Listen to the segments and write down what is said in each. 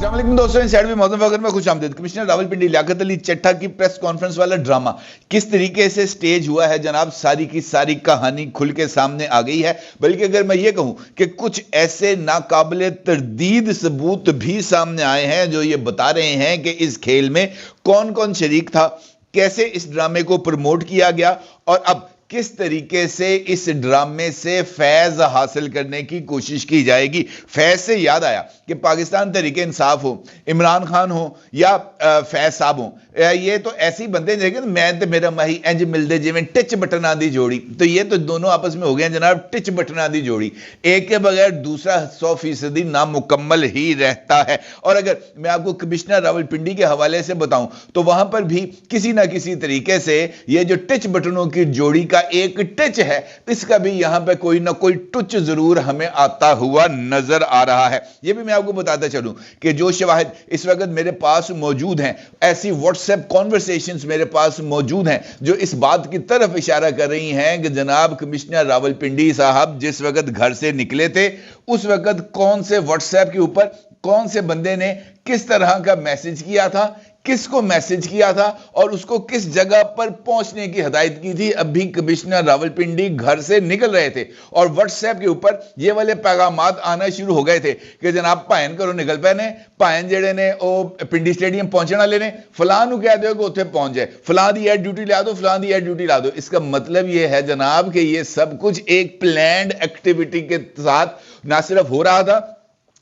अस्सलाम वालेकुम दोस्तों, इनसाइड में मौजूद वक्त में खुश आमदीद। कमिश्नर रावलपिंडी लियाकत अली चट्टा की प्रेस कॉन्फ्रेंस वाला ड्रामा किस तरीके से स्टेज हुआ है जनाब, सारी की सारी कहानी खुल के सामने आ गई है। बल्कि अगर मैं ये कहूं कि कुछ ऐसे नाकाबिले तरदीद सबूत भी सामने आए हैं जो ये बता रहे हैं कि इस खेल में कौन कौन शरीक था, कैसे इस ड्रामे को प्रमोट किया गया और अब किस तरीके से इस ड्रामे से फैज हासिल करने की कोशिश की जाएगी। फैज से याद आया कि पाकिस्तान तहरीक इंसाफ हो, इमरान खान हो या फैज साहब हो, ये तो ऐसी बंदे देखे मैं तो मेरा माही इंज मिलते जिवें टिच बटना दी जोड़ी। तो ये तो दोनों आपस में हो गए जनाब टिच बटना दी जोड़ी, एक के बगैर दूसरा 100% नामुकम्मल ही रहता है। और अगर मैं आपको कमिश्नर रावलपिंडी के हवाले से बताऊं तो वहां पर भी किसी ना किसी तरीके से ये जो टिच बटनों की जोड़ी का एक टच है, इसका भी यहां पे कोई ना कोई टच जरूर हमें आता हुआ नजर आ रहा है। यह भी मैं आपको बताता चलूं कि जो शवाहिद इस वक्त मेरे पास मौजूद हैं, ऐसी व्हाट्सएप कॉन्वर्सेशंस मेरे पास मौजूद हैं जो इस बात की तरफ इशारा कर रही हैं कि जनाब कमिश्नर रावलपिंडी साहब जिस वक्त घर से निकले थे उस वक्त कौन से व्हाट्सएप के ऊपर कौन से बंदे ने किस तरह का मैसेज किया था, किसको मैसेज किया था और उसको किस जगह पर पहुंचने की हिदायत की थी। अभी कमिश्नर रावलपिंडी घर से निकल रहे थे और व्हाट्सएप के ऊपर ये वाले पैगामात आना शुरू हो गए थे कि जनाब भायन करो निकल पे ने, भायन जेड़े ने ओ पिंडी स्टेडियम पहुंचने वाले ने, फलां नूं कह दो कि उत्थे पहुंच जाए, फलां दी एड ड्यूटी ला दो, फलां दी एड ड्यूटी ला दो। इसका मतलब ये है जनाब कि ये सब कुछ एक प्लान्ड एक्टिविटी के साथ ना सिर्फ हो रहा था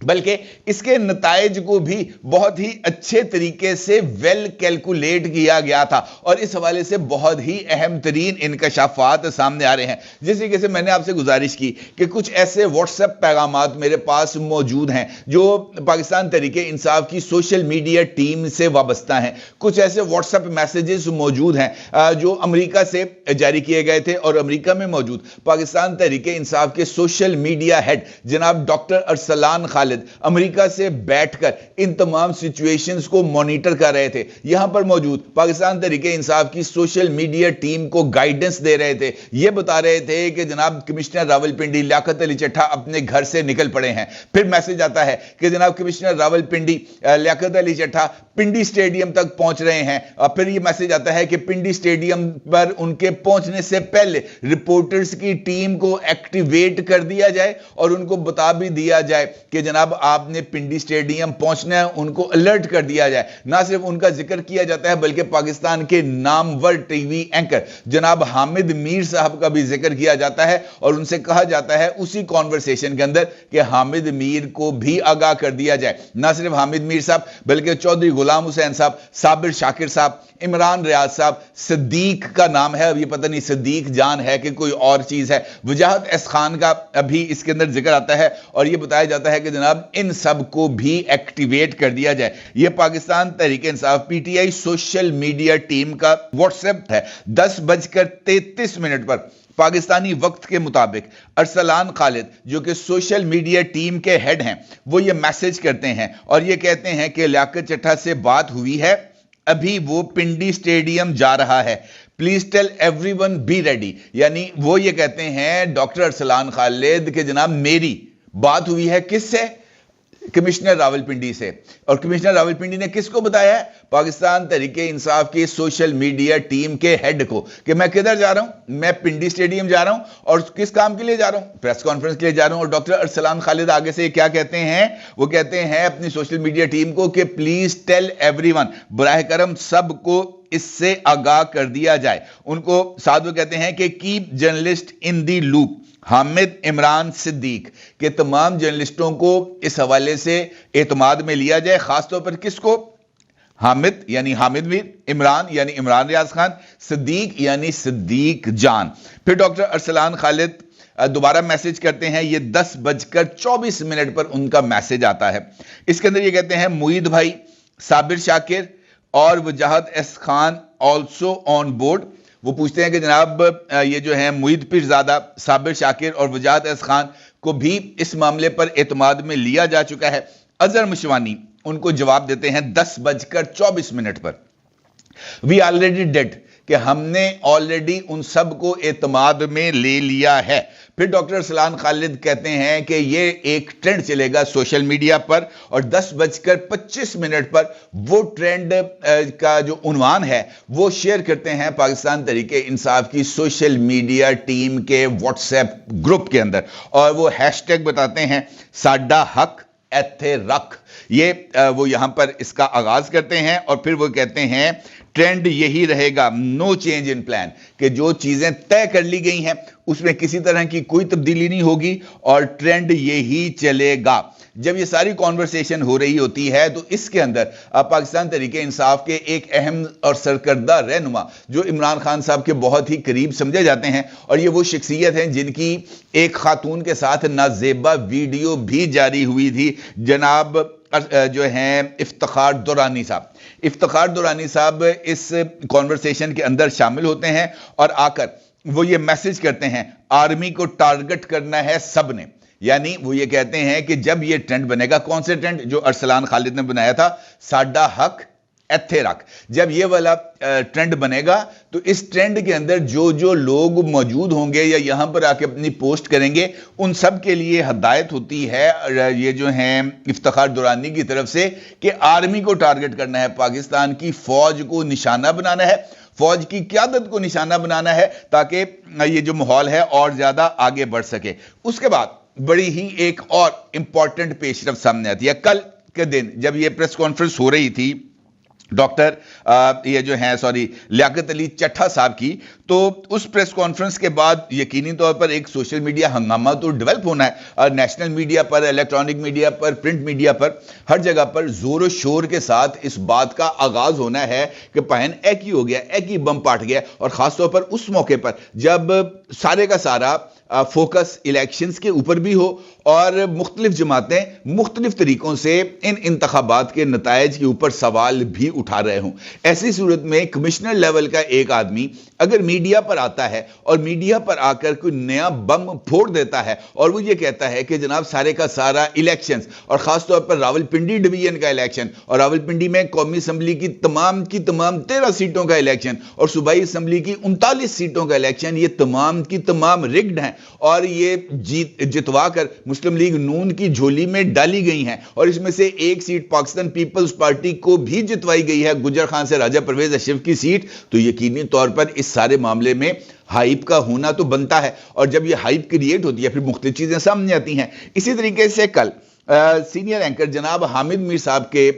बल्कि इसके नताइज को भी बहुत ही अच्छे तरीके से वेल कैलकुलेट किया गया था और इस हवाले से बहुत ही अहम तरीन इंकशाफात सामने आ रहे हैं। जिस तरीके से मैंने आपसे गुजारिश की कि कुछ ऐसे व्हाट्सएप पैगामात मेरे पास मौजूद हैं जो पाकिस्तान तहरीक इंसाफ की सोशल मीडिया टीम से वाबस्ता हैं, कुछ ऐसे व्हाट्सएप मैसेजेस मौजूद हैं जो अमेरिका से जारी किए गए थे और अमेरिका में मौजूद पाकिस्तान तहरीक इंसाफ के सोशल मीडिया हेड जनाब डॉक्टर अरसलान खालिद अमेरिका से बैठकर इन तमाम सिचुएशंस को मॉनिटर कर रहे थे। यहां पर मौजूद पाकिस्तान तहरीक इंसाफ की सोशल मीडिया टीम को गाइडेंस दे रहे थे, यह बता रहे थे कि जनाब कमिश्नर रावलपिंडी लियाकत अली चट्टा अपने घर से निकल पड़े हैं। फिर मैसेज आता है कि जनाब कमिश्नर रावलपिंडी लियाकत अली चट्टा पिंडी स्टेडियम तक पहुंच रहे हैं और फिर यह मैसेज आता है कि पिंडी स्टेडियम पर उनके पहुंचने से पहले रिपोर्टर्स की टीम को एक्टिवेट कर दिया जाए और उनको बता भी दिया जाए कि जनाब आपने पिंडी स्टेडियम पहुंचना है, उनको अलर्ट कर दिया जाए। ना सिर्फ उनका जिक्र किया जाता है बल्कि पाकिस्तान के नामवर टीवी एंकर जनाब हामिद मीर साहब का भी जिक्र किया जाता है और उनसे कहा जाता है उसी कॉन्वर्सेशन के अंदर कि हामिद मीर को भी आगाह कर दिया जाए। ना सिर्फ हामिद मीर साहब बल्कि चौधरी गुलाम हुसैन साहब, साबिर शाकिर साहब, इमरान रियाज साहब, सिद्दीक का नाम है, अब ये पता नहीं सिद्दीक जान है कि कोई और चीज है, वजाहत एस खान का अभी इसके अंदर जिक्र आता है और ये बताया जाता है कि जनाब इन सब को भी एक्टिवेट कर दिया जाए। ये Pakistan Tehreek Insaf PTI social media team का व्हाट्सएप है। 10:33 पर पाकिस्तानी वक्त के मुताबिक अरसलान खालिद जो कि सोशल मीडिया टीम के हेड हैं वो ये मैसेज करते हैं और ये कहते हैं कि लियाकत चट्टा से बात हुई है, अभी वो पिंडी स्टेडियम जा रहा है, please tell everyone be ready. यानी वो ये कहते हैं डॉक्टर अरसलान खालिद के जनाब मेरी बात हुई है किससे, कमिश्नर रावलपिंडी से। और कमिश्नर रावलपिंडी ने किसको बताया है, पाकिस्तान तहरीक इंसाफ की सोशल मीडिया टीम के हेड को कि मैं किधर जा रहा हूं, मैं पिंडी स्टेडियम जा रहा हूं और किस काम के लिए जा रहा हूं, प्रेस कॉन्फ्रेंस के लिए जा रहा हूं। और डॉक्टर अरसलान खालिद आगे से क्या कहते हैं, वो कहते हैं अपनी सोशल मीडिया टीम को कि प्लीज टेल एवरीवन, बराह करम सबको इससे आगाह कर दिया जाए। उनको साथ वो कहते हैं कि keep journalist in the loop, Hamid, Imran, Siddiq के तमाम जर्नलिस्टों को इस हवाले से एतमाद में लिया जाए। खासतौर पर किसको, हामिद यानी हामिद मीर, इमरान यानी इमरान रियाज खान, सिद्दीक यानी सिद्दीक जान। फिर डॉक्टर अरसलान खालिद दोबारा मैसेज करते हैं, ये 10:24 पर उनका मैसेज आता है। इसके अंदर ये कहते हैं मुईद भाई, साबिर शाकिर और वजाहत S Khan also on board. वो पूछते हैं कि जनाब ये जो है मुईद पीरजादा, साबिर शाकिर और वजाहत एस खान को भी इस मामले पर एतमाद में लिया जा चुका है। अजहर मुशवानी उनको जवाब देते हैं 10:24 पर, वी ऑलरेडी डेड, کہ ہم نے آلریڈی ان سب کو اعتماد میں لے لیا ہے۔ پھر ڈاکٹر ارسلان خالد کہتے ہیں کہ یہ ایک ٹرینڈ چلے گا سوشل میڈیا پر، اور 10:25 پر وہ ٹرینڈ کا جو عنوان ہے وہ شیئر کرتے ہیں پاکستان تحریک انصاف کی سوشل میڈیا ٹیم کے واٹس ایپ گروپ کے اندر، اور وہ ہیش ٹیگ بتاتے ہیں ساڈا حق ایتھے رکھ۔ یہ وہ یہاں پر اس کا آغاز کرتے ہیں، اور پھر وہ کہتے ہیں ٹرینڈ یہی رہے گا، نو چینج ان پلان، کہ جو چیزیں طے کر لی گئی ہیں اس میں کسی طرح کی کوئی تبدیلی نہیں ہوگی اور ٹرینڈ یہی چلے گا۔ جب یہ ساری کانورسیشن ہو رہی ہوتی ہے تو اس کے اندر پاکستان تحریک انصاف کے ایک اہم اور سرکردہ رہنما جو عمران خان صاحب کے بہت ہی قریب سمجھے جاتے ہیں، اور یہ وہ شخصیت ہیں جن کی ایک خاتون کے ساتھ نازیبا ویڈیو بھی جاری ہوئی تھی، جناب جو ہیں افتخار دورانی صاحب۔ افتخار دورانی صاحب اس کانورسیشن کے اندر شامل ہوتے ہیں اور آ کر وہ یہ میسج کرتے ہیں آرمی کو ٹارگٹ کرنا ہے سب نے، یعنی وہ یہ کہتے ہیں کہ جب یہ ٹرینڈ بنے گا، کون سے ٹرینڈ جو ارسلان خالد نے بنایا تھا، ساڈا حق ایتھے رکھ، جب یہ والا ٹرینڈ بنے گا تو اس ٹرینڈ کے اندر جو لوگ موجود ہوں گے یا یہاں پر آ کے اپنی پوسٹ کریں گے، ان سب کے لیے ہدایت ہوتی ہے یہ جو ہیں افتخار دورانی کی طرف سے کہ آرمی کو ٹارگٹ کرنا ہے، پاکستان کی فوج کو نشانہ بنانا ہے، فوج کی قیادت کو نشانہ بنانا ہے، تاکہ یہ جو ماحول ہے اور زیادہ آگے بڑھ سکے۔ اس کے بعد بڑی ہی ایک اور امپورٹنٹ پیش رفت سامنے آتی ہے۔ کل کے دن جب یہ پریس کانفرنس ہو رہی تھی ڈاکٹر لیاقت علی چٹھا صاحب کی، تو اس پریس کانفرنس کے بعد یقینی طور پر ایک سوشل میڈیا ہنگامہ تو ڈیولپ ہونا ہے، اور نیشنل میڈیا پر، الیکٹرانک میڈیا پر، پرنٹ میڈیا پر، ہر جگہ پر زور و شور کے ساتھ اس بات کا آغاز ہونا ہے کہ پہن ایک ہی ہو گیا، ایک ہی بم پاٹ گیا، اور خاص طور پر اس موقع پر جب سارے کا سارا فوکس الیکشنز کے اوپر بھی ہو اور مختلف جماعتیں مختلف طریقوں سے ان انتخابات کے نتائج کے اوپر سوال بھی اٹھا رہے ہوں۔ ایسی صورت میں کمشنر لیول کا ایک آدمی اگر میڈیا پر آتا ہے اور میڈیا پر آ کر کوئی نیا بم پھوڑ دیتا ہے اور وہ یہ کہتا ہے کہ جناب سارے کا سارا الیکشنز، اور خاص طور پر راولپنڈی ڈویژن کا الیکشن، اور راولپنڈی میں قومی اسمبلی کی تمام 13 سیٹوں کا الیکشن اور صوبائی اسمبلی کی 39 سیٹوں کا الیکشن، یہ تمام کی تمام رگڈ ہیں اور یہ جتوا کر مسلم لیگ نون کی جھولی میں ڈالی گئی ہیں، اور اس میں سے ایک سیٹ پاکستان پیپلز پارٹی کو بھی جتوائی گئی ہے، گجر خان سے راجہ پرویز اشرف کی سیٹ، تو یقینی طور پر اس سارے معاملے میں ہائپ کا ہونا تو بنتا ہے، اور جب یہ ہائپ کریٹ ہوتی ہے پھر مختلف چیزیں سامنے آتی ہیں۔ اسی طریقے سے کل سینئر اینکر جناب حامد میر صاحب کے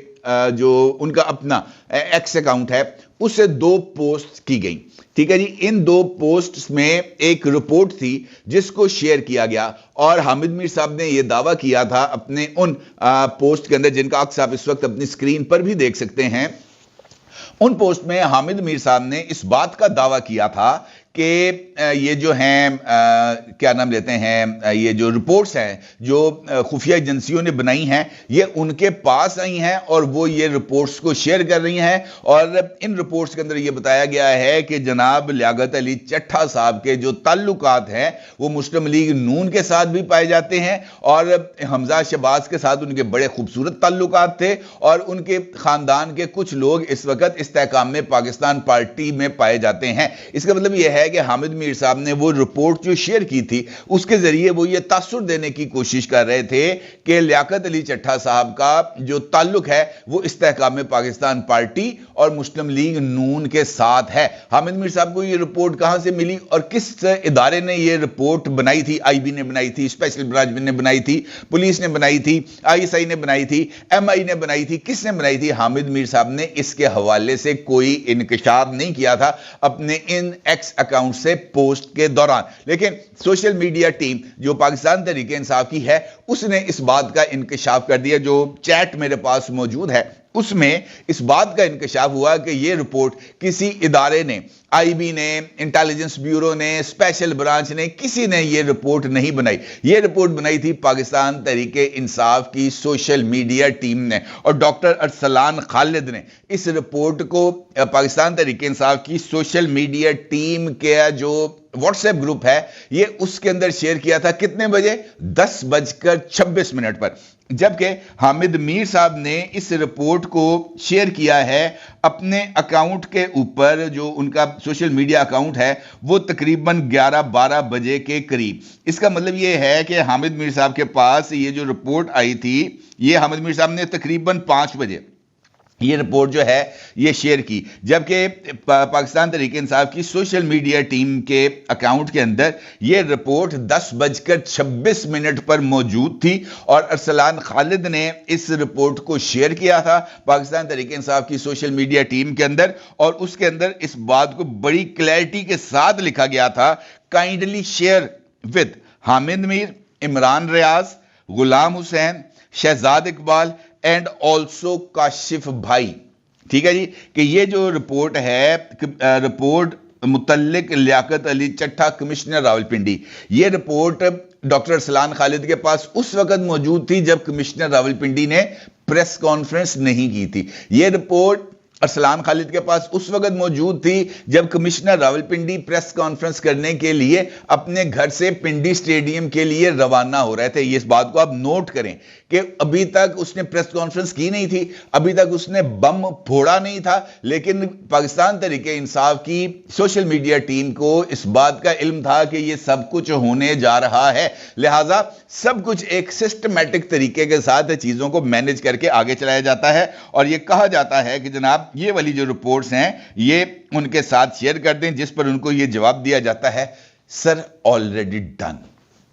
جو ان کا اپنا ایکس اکاؤنٹ ہے اس سے 2 پوسٹ کی گئی، ٹھیک ہے جی۔ ان 2 پوسٹس میں ایک رپورٹ تھی جس کو شیئر کیا گیا، اور حامد میر صاحب نے یہ دعویٰ کیا تھا اپنے ان پوسٹ کے اندر، جن کا عکس آپ اس وقت اپنی سکرین پر بھی دیکھ سکتے ہیں۔ ان پوسٹ میں حامد میر صاحب نے اس بات کا دعویٰ کیا تھا کہ یہ جو ہیں کیا نام لیتے ہیں، یہ جو رپورٹس ہیں جو خفیہ ایجنسیوں نے بنائی ہیں یہ ان کے پاس آئی ہیں، اور وہ یہ رپورٹس کو شیئر کر رہی ہیں، اور ان رپورٹس کے اندر یہ بتایا گیا ہے کہ جناب لیاقت علی چٹھا صاحب کے جو تعلقات ہیں وہ مسلم لیگ نون کے ساتھ بھی پائے جاتے ہیں، اور حمزہ شہباز کے ساتھ ان کے بڑے خوبصورت تعلقات تھے، اور ان کے خاندان کے کچھ لوگ اس وقت استحکام میں پاکستان پارٹی میں پائے جاتے ہیں۔ اس کا مطلب یہ ہے کہ حامد میر صاحب نے وہ رپورٹ جو شیئر کی تھی اس کے ذریعے وہ یہ تاثر دینے کی کوشش کر رہے تھے کہ لیاقت علی چٹھا صاحب کا جو تعلق ہے وہ استحکام پاکستان پارٹی اور مسلم لیگ نون کے ساتھ ہے۔ حامد میر صاحب کو یہ رپورٹ کہاں سے ملی اور کس ادارے نے یہ رپورٹ بنائی تھی؟ آئی بی نے بنائی تھی، اسپیشل برانچ نے بنائی تھی، پولیس نے بنائی تھی، آئی ایس آئی نے بنائی تھی، ایم آئی نے بنائی تھی، کس نے بنائی تھی؟ حامد میر صاحب نے اس کے حوالے سے کوئی انکشاف نہیں کیا تھا اپنے ان ایکس اکاؤنٹ سے پوسٹ کے دوران، لیکن سوشل میڈیا ٹیم جو پاکستان تحریک انصاف کی ہے اس نے اس بات کا انکشاف کر دیا۔ جو چیٹ میرے پاس موجود ہے اس میں اس بات کا انکشاف ہوا کہ یہ رپورٹ کسی ادارے نے، آئی بی نے، انٹیلیجنس بیورو نے، اسپیشل برانچ نے، کسی نے یہ رپورٹ نہیں بنائی۔ یہ رپورٹ بنائی تھی پاکستان تحریک انصاف کی سوشل میڈیا ٹیم نے، اور ڈاکٹر ارسلان خالد نے اس رپورٹ کو پاکستان تحریک انصاف کی سوشل میڈیا ٹیم کے جو व्हाट्सएप ग्रुप है, ये उसके अंदर शेयर किया था कितने बजे? 10:26 पर, जबकि हामिद मीर साहब ने इस रिपोर्ट को शेयर किया है अपने अकाउंट के ऊपर, जो उनका सोशल मीडिया अकाउंट है, वो तकरीबन 11-12 बजे के करीब। इसका मतलब ये है कि हामिद मीर साहब के पास ये जो रिपोर्ट आई थी, ये हामिद मीर साहब ने तकरीबन 5 बजे ये रिपोर्ट जो है ये शेयर की, जबकि पाकिस्तान तहरीक इंसाफ की सोशल मीडिया टीम के अकाउंट के अंदर ये रिपोर्ट 10:26 पर मौजूद थी और अरसलान खालिद ने इस रिपोर्ट को शेयर किया था पाकिस्तान तहरीक इंसाफ की सोशल मीडिया टीम के अंदर, और उसके अंदर इस बात को बड़ी क्लैरिटी के साथ लिखा गया था, kindly share with Hamid Mir, Imran Riaz, Ghulam Hussain, Shahzad Iqbal and also Kashif भाई। ठीक है जी, कि ये जो रिपोर्ट है, रिपोर्ट मुतल्लिक लियाकत अली चट्ठा, कमिश्नर रावलपिंडी, ये रिपोर्ट डॉक्टर अरसलान खालिद के पास उस वक्त मौजूद थी जब कमिश्नर रावलपिंडी ने प्रेस कॉन्फ्रेंस नहीं की थी। ये रिपोर्ट अरसलान खालिद के पास उस वक्त मौजूद थी जब कमिश्नर रावलपिंडी प्रेस कॉन्फ्रेंस करने के लिए अपने घर से पिंडी स्टेडियम के लिए रवाना हो रहे थे। इस बात को आप नोट करें कि अभी तक उसने प्रेस कॉन्फ्रेंस की नहीं थी, अभी तक उसने बम फोड़ा नहीं था, लेकिन पाकिस्तान तहरीके इंसाफ की सोशल मीडिया टीम को इस बात का इल्म था कि ये सब कुछ होने जा रहा है, लिहाजा सब कुछ एक सिस्टमैटिक तरीके के साथ चीजों को मैनेज करके आगे चलाया जाता है। और ये कहा जाता है कि जनाब ये वाली जो रिपोर्ट्स हैं ये उनके साथ शेयर कर दें, जिस पर उनको ये जवाब दिया जाता है, sir already done,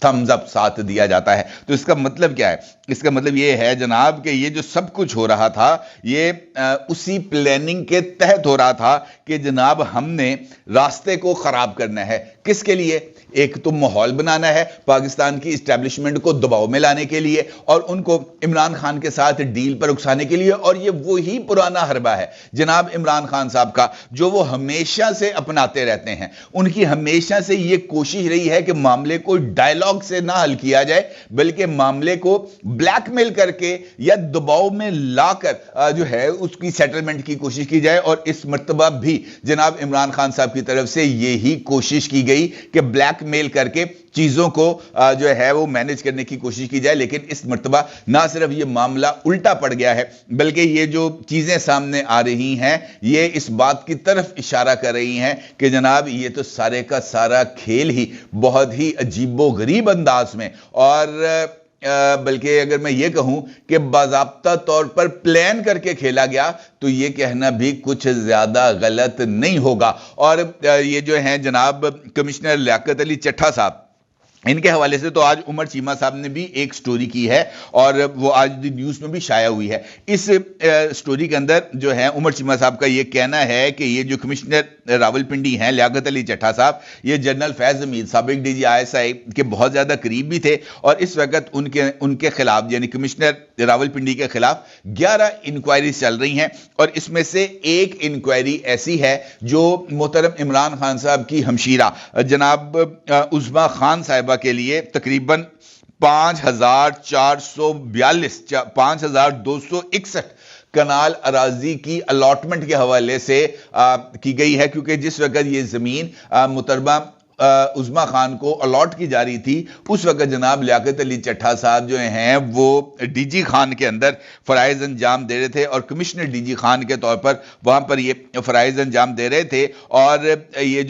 thumbs up साथ दिया जाता है। तो इसका मतलब क्या है? इसका मतलब ये है जनाब कि ये जो सब कुछ हो रहा था ये उसी प्लानिंग के तहत हो रहा था कि जनाब हमने रास्ते को खराब करना है। किसके लिए? एक तो माहौल बनाना है पाकिस्तान की इस्टेब्लिशमेंट को दबाव में लाने के लिए और उनको इमरान खान के साथ डील पर उकसाने के लिए, और ये वही पुराना हरबा है जनाब इमरान खान साहब का जो वो हमेशा से अपनाते रहते हैं। उनकी हमेशा से ये कोशिश रही है कि मामले को डायलॉग से ना हल किया जाए, बल्कि मामले को ब्लैकमेल करके या दबाव में लाकर जो है उसकी सेटलमेंट की कोशिश की जाए। और इस मर्तबा भी जनाब इमरान खान साहब की तरफ से यही कोशिश की गई कि ब्लैकमेल करके चीजों को जो है वो मैनेज करने की कोशिश की जाए। लेकिन इस मर्तबा ना सिर्फ ये मामला उल्टा पड़ गया है, बल्कि ये जो चीजें सामने आ रही हैं ये इस बात की तरफ इशारा कर रही हैं कि जनाब ये तो सारे का सारा खेल ही बहुत ही अजीबो गरीब अंदाज में, और बल्कि अगर मैं ये कहूं कि बाज़ाब्ता तौर पर प्लान करके खेला गया, तो ये कहना भी कुछ ज्यादा गलत नहीं होगा। और ये जो है जनाब कमिश्नर लियाकत अली चट्ठा साहब, इनके हवाले से तो आज उमर चीमा साहब ने भी एक स्टोरी की है और वो आज न्यूज़ में भी शाया हुई है। इस स्टोरी के अंदर जो है उमर चीमा साहब का ये कहना है कि ये जो कमिश्नर रावलपिंडी हैं लियाकत अली चट्ठा साहब, ये जनरल फैज़ हमीद साबिक DG ISI के बहुत ज़्यादा करीब भी थे, और इस वक्त उनके खिलाफ यानी कमिश्नर रावलपिंडी के खिलाफ 11 इंक्वायरी चल रही हैं, और इसमें से एक इंक्वायरी ऐसी है जो मोहतरम इमरान खान साहब की हमशीरा जनाब उज़्मा खान साहिबा के लिए तकरीबन 5261 कनाल अराजी की अलॉटमेंट के हवाले से की गई है, क्योंकि जिस वक्त ये जमीन मुहतरमा उज़्मा खान को अलॉट की जा रही थी, उस वक्त जनाब लियाकत अली चट्ठा साहब जो हैं वो DG खान के अंदर फ़राइज़ अंजाम दे रहे थे और कमिश्नर DG खान के तौर पर वहाँ पर ये फ़राइज़ अंजाम दे रहे थे। और ये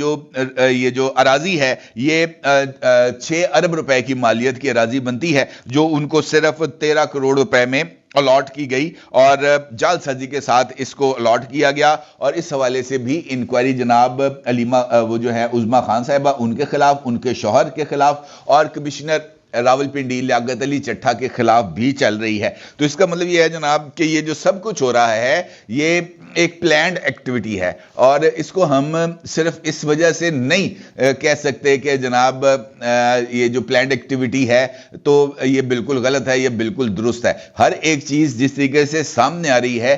जो अराजी है ये 6 अरब रुपए की मालियत की अराजी बनती है, जो उनको सिर्फ 13 करोड़ रुपए में अलॉट की गई और जालसाजी के साथ इसको अलॉट किया गया। और इस हवाले से भी इंक्वायरी जनाब अलीमा वो जो है उज़्मा खान साहिबा उनके खिलाफ, उनके शौहर के खिलाफ और कमिश्नर रावलपिंडी लियाकत अली चट्ठा के खिलाफ भी चल रही है। तो इसका मतलब यह है जनाब कि ये जो सब कुछ हो रहा है ये एक प्लान्ड एक्टिविटी है, और इसको हम सिर्फ इस वजह से नहीं कह सकते कि जनाब ये जो प्लान्ड एक्टिविटी है तो ये बिल्कुल गलत है, ये बिल्कुल दुरुस्त है। हर एक चीज जिस तरीके से सामने आ रही है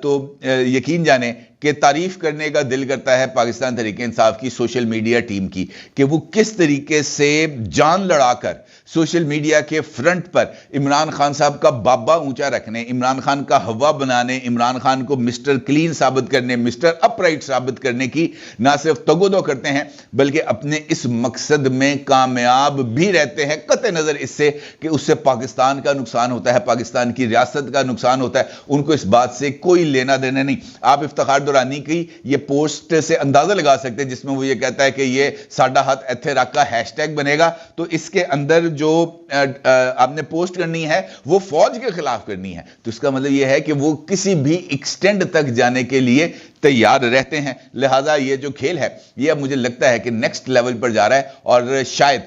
तो यकीन जाने کہ تعریف کرنے کا دل کرتا ہے پاکستان تحریک انصاف کی سوشل میڈیا ٹیم کی کہ وہ کس طریقے سے جان لڑا کر سوشل میڈیا کے فرنٹ پر عمران خان صاحب کا بابا اونچا رکھنے، عمران خان کا ہوا بنانے، عمران خان کو مسٹر کلین ثابت کرنے، مسٹر اپ رائٹ ثابت کرنے کی نہ صرف تگودو کرتے ہیں بلکہ اپنے اس مقصد میں کامیاب بھی رہتے ہیں، قطع نظر اس سے کہ اس سے پاکستان کا نقصان ہوتا ہے، پاکستان کی ریاست کا نقصان ہوتا ہے، ان کو اس بات سے کوئی لینا دینا نہیں۔ آپ افتخار درانی کی یہ پوسٹ سے اندازہ لگا سکتے ہیں جس میں وہ یہ کہتا ہے کہ یہ ساڈا ہاتھ ایتھے رکھ کا ہیش ٹیگ بنے گا، تو اس کے اندر جو آپ نے پوسٹ کرنی ہے وہ فوج کے خلاف کرنی ہے، تو اس کا مطلب یہ ہے کہ وہ کسی بھی ایکسٹینڈ تک جانے کے لیے تیار رہتے ہیں۔ لہٰذا یہ جو کھیل ہے یہ اب مجھے لگتا ہے کہ نیکسٹ لیول پر جا رہا ہے، اور شاید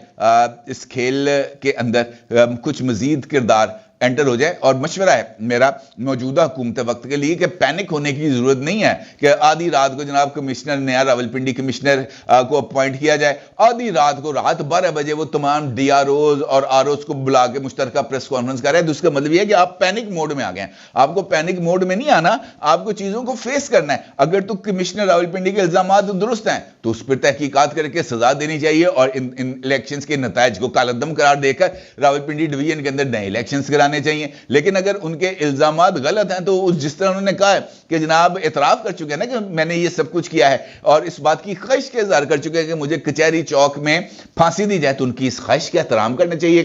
اس کھیل کے اندر کچھ مزید کردار انٹر ہو جائے، اور مشورہ ہے میرا موجودہ حکومت وقت کے لیے کہ پینک ہونے کی ضرورت نہیں ہے کہ آدھی رات کو جناب کمشنر نیا راولپنڈی کمشنر کو اپوائنٹ کیا جائے، آدھی رات کو رات 12 بجے وہ تمام ڈی آر اوز اور آر اوز کو بلا کے مشترکہ پریس کانفرنس کر رہے ہیں، تو اس کا مطلب یہ ہے کہ آپ پینک موڈ میں آ گئے ہیں۔ آپ کو پینک موڈ میں نہیں آنا، آپ کو چیزوں کو فیس کرنا ہے۔ اگر تو کمشنر راولپنڈی کے الزامات درست ہیں تو اس پر تحقیقات کر کے سزا دینی چاہیے، اور ان الیکشنز کے نتائج کو کالعدم قرار دے کر راولپنڈی ڈویژن کے اندر نئے الیکشنز کرانے چاہیے۔ لیکن اگر ان کے الزامات غلط ہیں تو جس طرح انہوں نے کہا ہے کہ جناب اعتراف کر چکے ہیں نا کہ میں نے یہ سب کچھ کیا ہے، اور اس بات کی خواہش کا اظہار کر چکے ہیں کہ مجھے کچہری چوک میں پھانسی دی جائے، تو ان کی اس خواہش کا احترام کرنا چاہیے۔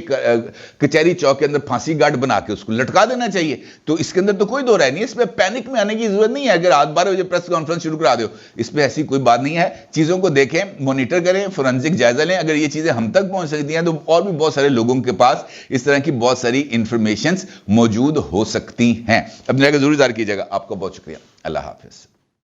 کچہری چوک کے اندر پھانسی گارڈ بنا کے اس کو لٹکا دینا چاہیے۔ تو اس کے اندر تو کوئی دو رائے نہیں، اس پہ پینک میں آنے کی ضرورت نہیں ہے۔ اگر رات 12 بجے پریس کانفرنس شروع کرا دو، اس پہ ایسی کوئی بات نہیں ہے۔ چیزوں کو دیکھیں، مانیٹر کریں، فورنزک جائزہ لیں۔ اگر یہ چیزیں ہم تک پہنچ سکتی ہیں تو اور بھی بہت سارے لوگوں کے پاس اس طرح کی بہت ساری انفارمیشنز موجود ہو سکتی ہیں۔ اپنے ضرور اظہار کیجیے گا۔ آپ کو بہت شکریہ۔ اللہ حافظ۔